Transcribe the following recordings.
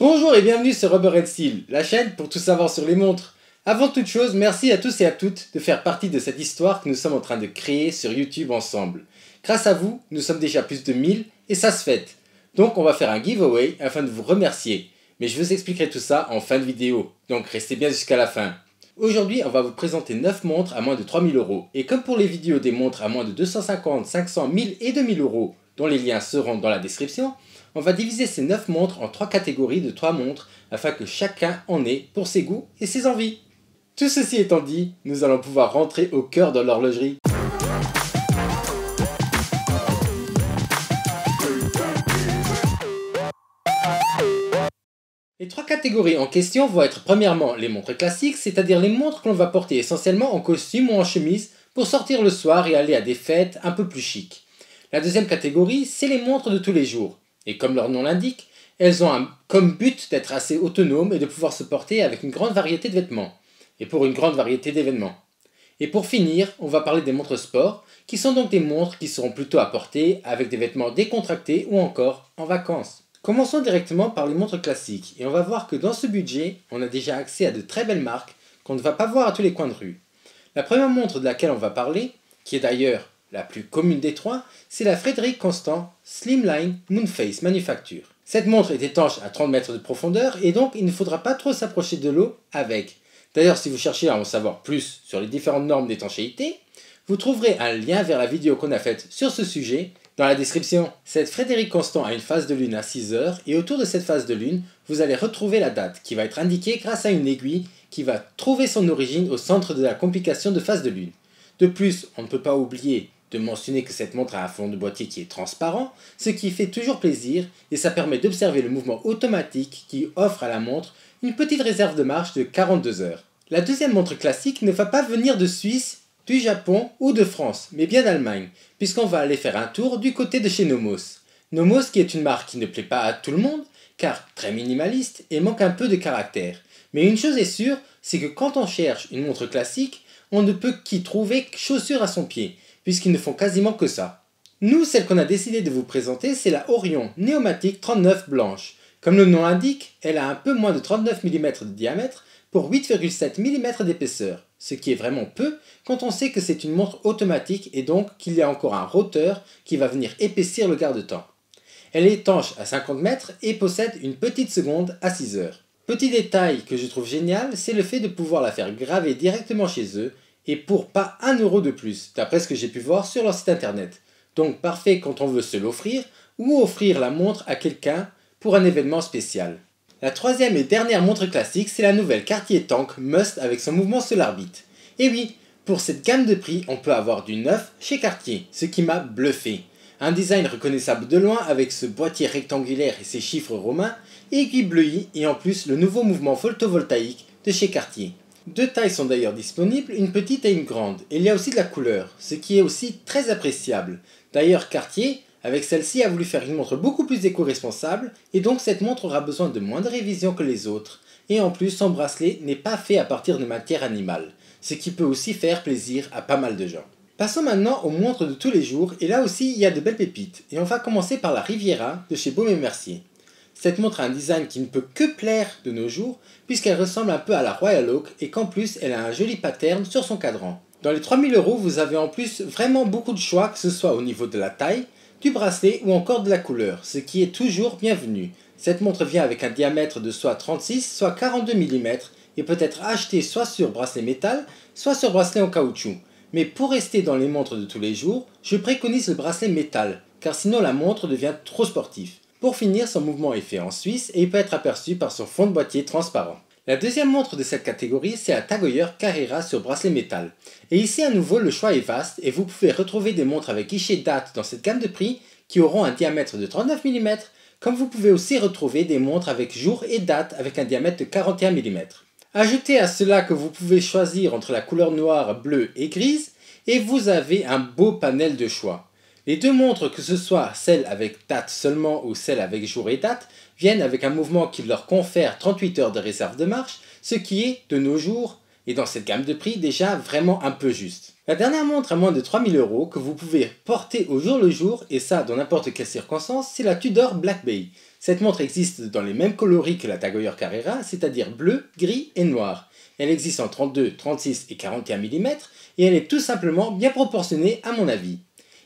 Bonjour et bienvenue sur Rubber & Steel, la chaîne pour tout savoir sur les montres. Avant toute chose, merci à tous et à toutes de faire partie de cette histoire que nous sommes en train de créer sur YouTube ensemble. Grâce à vous, nous sommes déjà plus de 1000 et ça se fête. Donc on va faire un giveaway afin de vous remercier. Mais je vous expliquerai tout ça en fin de vidéo, donc restez bien jusqu'à la fin. Aujourd'hui, on va vous présenter 9 montres à moins de 3000 €. Et comme pour les vidéos des montres à moins de 250, 500, 1000 et 2000 €, dont les liens seront dans la description, on va diviser ces 9 montres en 3 catégories de 3 montres afin que chacun en ait pour ses goûts et ses envies. Tout ceci étant dit, nous allons pouvoir rentrer au cœur de l'horlogerie. Les 3 catégories en question vont être premièrement les montres classiques, c'est-à-dire les montres que l'on va porter essentiellement en costume ou en chemise pour sortir le soir et aller à des fêtes un peu plus chic. La deuxième catégorie, c'est les montres de tous les jours. Et comme leur nom l'indique, elles ont comme but d'être assez autonomes et de pouvoir se porter avec une grande variété de vêtements. Et pour une grande variété d'événements. Et pour finir, on va parler des montres sport, qui sont donc des montres qui seront plutôt à porter avec des vêtements décontractés ou encore en vacances. Commençons directement par les montres classiques, et on va voir que dans ce budget, on a déjà accès à de très belles marques qu'on ne va pas voir à tous les coins de rue. La première montre de laquelle on va parler, qui est d'ailleurs la plus commune des trois, c'est la Frédéric Constant Slimline Moonface Manufacture. Cette montre est étanche à 30 mètres de profondeur et donc il ne faudra pas trop s'approcher de l'eau avec. D'ailleurs, si vous cherchez à en savoir plus sur les différentes normes d'étanchéité, vous trouverez un lien vers la vidéo qu'on a faite sur ce sujet dans la description. Cette Frédéric Constant a une phase de lune à 6 heures et autour de cette phase de lune, vous allez retrouver la date qui va être indiquée grâce à une aiguille qui va trouver son origine au centre de la complication de phase de lune. De plus, on ne peut pas oublier de mentionner que cette montre a un fond de boîtier qui est transparent, ce qui fait toujours plaisir et ça permet d'observer le mouvement automatique qui offre à la montre une petite réserve de marche de 42 heures. La deuxième montre classique ne va pas venir de Suisse, du Japon ou de France, mais bien d'Allemagne, puisqu'on va aller faire un tour du côté de chez Nomos. Nomos qui est une marque qui ne plaît pas à tout le monde, car très minimaliste et manque un peu de caractère. Mais une chose est sûre, c'est que quand on cherche une montre classique, on ne peut qu'y trouver chaussures à son pied, puisqu'ils ne font quasiment que ça. Nous, celle qu'on a décidé de vous présenter, c'est la Orion Neomatic 39 blanche. Comme le nom l'indique, elle a un peu moins de 39 mm de diamètre pour 8,7 mm d'épaisseur, ce qui est vraiment peu quand on sait que c'est une montre automatique et donc qu'il y a encore un roteur qui va venir épaissir le garde-temps. Elle est étanche à 50 mètres et possède une petite seconde à 6 heures. Petit détail que je trouve génial, c'est le fait de pouvoir la faire graver directement chez eux et pour pas 1 € de plus, d'après ce que j'ai pu voir sur leur site internet. Donc parfait quand on veut se l'offrir ou offrir la montre à quelqu'un pour un événement spécial. La troisième et dernière montre classique, c'est la nouvelle Cartier Tank Must avec son mouvement SolarBeat. Et oui, pour cette gamme de prix, on peut avoir du neuf chez Cartier, ce qui m'a bluffé. Un design reconnaissable de loin avec ce boîtier rectangulaire et ses chiffres romains, aiguille bleuie et en plus le nouveau mouvement photovoltaïque de chez Cartier. Deux tailles sont d'ailleurs disponibles, une petite et une grande, et il y a aussi de la couleur, ce qui est aussi très appréciable. D'ailleurs Cartier, avec celle-ci, a voulu faire une montre beaucoup plus éco-responsable, et donc cette montre aura besoin de moins de révision que les autres, et en plus son bracelet n'est pas fait à partir de matière animale, ce qui peut aussi faire plaisir à pas mal de gens. Passons maintenant aux montres de tous les jours, et là aussi il y a de belles pépites, et on va commencer par la Riviera de chez Baume & Mercier. Cette montre a un design qui ne peut que plaire de nos jours, puisqu'elle ressemble un peu à la Royal Oak et qu'en plus elle a un joli pattern sur son cadran. Dans les 3000 €, vous avez en plus vraiment beaucoup de choix, que ce soit au niveau de la taille, du bracelet ou encore de la couleur, ce qui est toujours bienvenu. Cette montre vient avec un diamètre de soit 36, soit 42 mm et peut être achetée soit sur bracelet métal, soit sur bracelet en caoutchouc. Mais pour rester dans les montres de tous les jours, je préconise le bracelet métal, car sinon la montre devient trop sportive. Pour finir, son mouvement est fait en Suisse et il peut être aperçu par son fond de boîtier transparent. La deuxième montre de cette catégorie, c'est la Tag Heuer Carrera sur bracelet métal. Et ici à nouveau le choix est vaste et vous pouvez retrouver des montres avec guichet date dans cette gamme de prix qui auront un diamètre de 39 mm, comme vous pouvez aussi retrouver des montres avec jour et date avec un diamètre de 41 mm. Ajoutez à cela que vous pouvez choisir entre la couleur noire, bleue et grise et vous avez un beau panel de choix. Les deux montres, que ce soit celle avec date seulement ou celle avec jour et date, viennent avec un mouvement qui leur confère 38 heures de réserve de marche, ce qui est, de nos jours, et dans cette gamme de prix, déjà vraiment un peu juste. La dernière montre à moins de 3000 € que vous pouvez porter au jour le jour, et ça dans n'importe quelle circonstance, c'est la Tudor Black Bay. Cette montre existe dans les mêmes coloris que la Tag Heuer Carrera, c'est-à-dire bleu, gris et noir. Elle existe en 32, 36 et 41 mm et elle est tout simplement bien proportionnée à mon avis.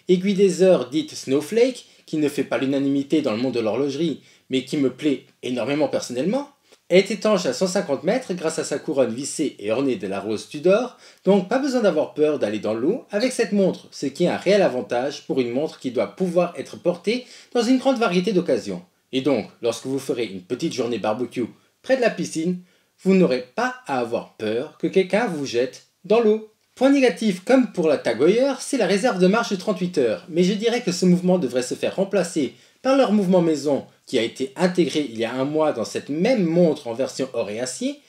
Aiguille des heures dite Snowflake, qui ne fait pas l'unanimité dans le monde de l'horlogerie, mais qui me plaît énormément personnellement. Elle est étanche à 150 mètres grâce à sa couronne vissée et ornée de la rose Tudor, donc pas besoin d'avoir peur d'aller dans l'eau avec cette montre, ce qui est un réel avantage pour une montre qui doit pouvoir être portée dans une grande variété d'occasions. Et donc, lorsque vous ferez une petite journée barbecue près de la piscine, vous n'aurez pas à avoir peur que quelqu'un vous jette dans l'eau. Point négatif, comme pour la Tag Heuer, c'est la réserve de marche de 38 heures, mais je dirais que ce mouvement devrait se faire remplacer par leur mouvement maison qui a été intégré il y a un mois dans cette même montre en version or et acier,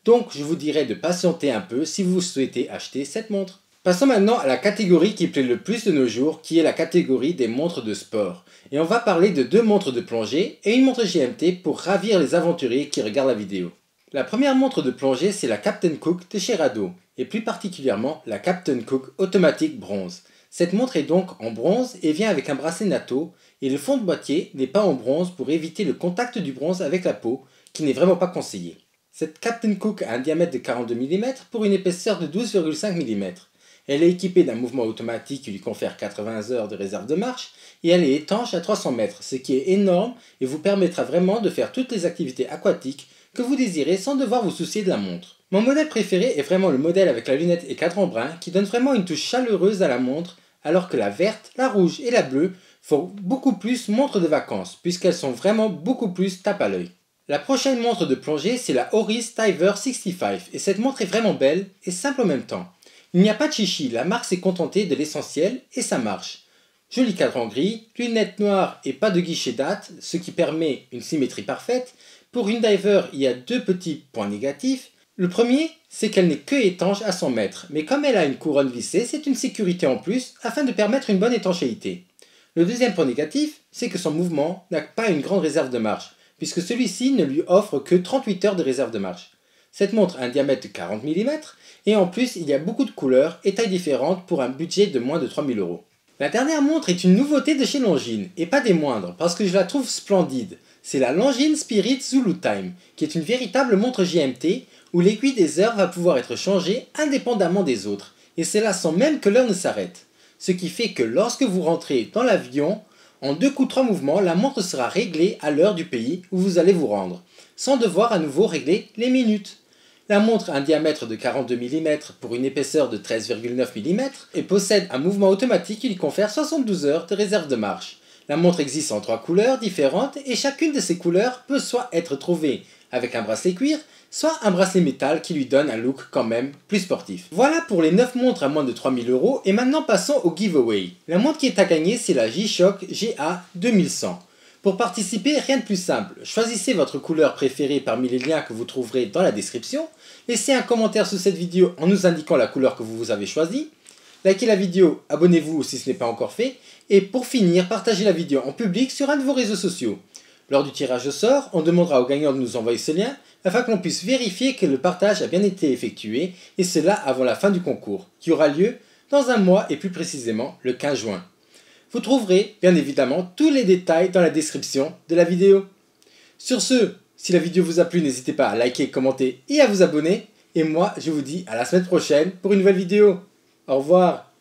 donc je vous dirais de patienter un peu si vous souhaitez acheter cette montre. Passons maintenant à la catégorie qui plaît le plus de nos jours, qui est la catégorie des montres de sport. Et on va parler de 2 montres de plongée et une montre GMT pour ravir les aventuriers qui regardent la vidéo. La première montre de plongée, c'est la Captain Cook de chez Rado, et plus particulièrement la Captain Cook Automatic Bronze. Cette montre est donc en bronze et vient avec un bracelet NATO, et le fond de boîtier n'est pas en bronze pour éviter le contact du bronze avec la peau, qui n'est vraiment pas conseillé. Cette Captain Cook a un diamètre de 42 mm pour une épaisseur de 12,5 mm. Elle est équipée d'un mouvement automatique qui lui confère 80 heures de réserve de marche, et elle est étanche à 300 mètres, ce qui est énorme et vous permettra vraiment de faire toutes les activités aquatiques que vous désirez sans devoir vous soucier de la montre. Mon modèle préféré est vraiment le modèle avec la lunette et cadran brun qui donne vraiment une touche chaleureuse à la montre, alors que la verte, la rouge et la bleue font beaucoup plus montre de vacances puisqu'elles sont vraiment beaucoup plus tape à l'œil. La prochaine montre de plongée, c'est la Oris Tiver 65 et cette montre est vraiment belle et simple en même temps. Il n'y a pas de chichi, la marque s'est contentée de l'essentiel et ça marche. Joli cadran gris, lunettes noires et pas de guichet date, ce qui permet une symétrie parfaite. Pour une diver, il y a 2 petits points négatifs. Le premier, c'est qu'elle n'est que étanche à 100 mètres, mais comme elle a une couronne vissée, c'est une sécurité en plus afin de permettre une bonne étanchéité. Le deuxième point négatif, c'est que son mouvement n'a pas une grande réserve de marche, puisque celui-ci ne lui offre que 38 heures de réserve de marche. Cette montre a un diamètre de 40 mm, et en plus il y a beaucoup de couleurs et tailles différentes pour un budget de moins de 3000 €. La dernière montre est une nouveauté de chez Longines, et pas des moindres, parce que je la trouve splendide. C'est la Longines Spirit Zulu Time, qui est une véritable montre GMT, où l'aiguille des heures va pouvoir être changée indépendamment des autres, et cela sans même que l'heure ne s'arrête. Ce qui fait que lorsque vous rentrez dans l'avion, en 2 coups 3 mouvements, la montre sera réglée à l'heure du pays où vous allez vous rendre, sans devoir à nouveau régler les minutes. La montre a un diamètre de 42 mm pour une épaisseur de 13,9 mm et possède un mouvement automatique qui lui confère 72 heures de réserve de marche. La montre existe en 3 couleurs différentes et chacune de ces couleurs peut soit être trouvée avec un bracelet cuir, soit un bracelet métal qui lui donne un look quand même plus sportif. Voilà pour les 9 montres à moins de 3000 € et maintenant passons au giveaway. La montre qui est à gagner, c'est la G-Shock GA 2100. Pour participer, rien de plus simple, choisissez votre couleur préférée parmi les liens que vous trouverez dans la description, laissez un commentaire sous cette vidéo en nous indiquant la couleur que vous avez choisie, likez la vidéo, abonnez-vous si ce n'est pas encore fait, et pour finir, partagez la vidéo en public sur un de vos réseaux sociaux. Lors du tirage au sort, on demandera aux gagnants de nous envoyer ce lien afin qu'on puisse vérifier que le partage a bien été effectué, et cela avant la fin du concours, qui aura lieu dans un mois et plus précisément le 15 juin. Vous trouverez bien évidemment tous les détails dans la description de la vidéo. Sur ce, si la vidéo vous a plu, n'hésitez pas à liker, commenter et à vous abonner. Et moi, je vous dis à la semaine prochaine pour une nouvelle vidéo. Au revoir.